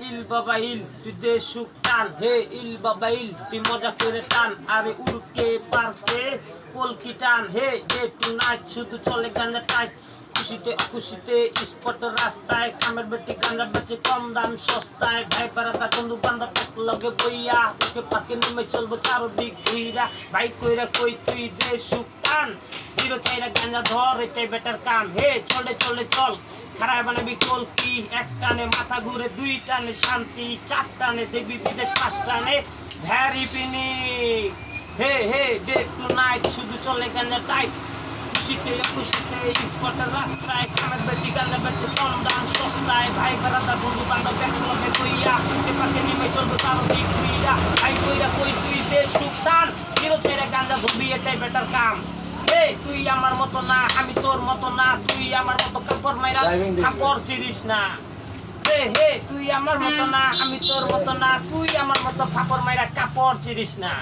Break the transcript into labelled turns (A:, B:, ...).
A: ইল বাবা ইল তুই দে সুখ টান, হে ইল বাবা ইল তুই মজা করে টান, আরে উড়কে পারকে কলকি টান, হে ডে টু নাইট শুধু চলে গাঞ্জা টাইট, খুশিতে অখুশিতে স্পট রাস্তায়, কামের বেটি গাঞ্জা বেচে কম দাম সস্তায়, ভাই বারাদা বন্ধু বান্ধব এক লগে বইয়া, ওকে পাকে নেমে চলবো চারদিক ঘুইরা, ভাই কইরা কই তুই দে সুখ টান, হিরো চাইরা গাঞ্জা ধর এটাই বেটার কাম, হে চলে চলে চল খারায় বানাবি কলকি, এক টানে মাথা ঘুরে, দুই টানে শান্তি, চার টানে দেখবি বিদেশ, পাঁচ টানে vary পিনিক, hey hey day to night শুধু চলে গাঞ্জা টাইট, খুশিতে খুশিতে স্পটের রাস্তায়, কামের বেটি গাঞ্জা বেচে কম দাম সস্তায়, ভাই বারাদা বন্ধু বান্ধব এক লগে বইয়া, ওকে পাকে নেমে চলবো চারদিক ঘুইরা, ভাই কইরা কই তুই দে সুখ টান, হিরো চাইরা গাঞ্জা ধরবি এটাই বেটার কাম, তুই আমার মতো না আমি তোর মতো না, তুই আমার মতো কাপড় মাইরা কাপড় ছিড়িস না, হে তুই আমার মতো না আমি তোর মতো না, তুই আমার মতো কাপড় মাইরা কাপড় ছিড়িস না।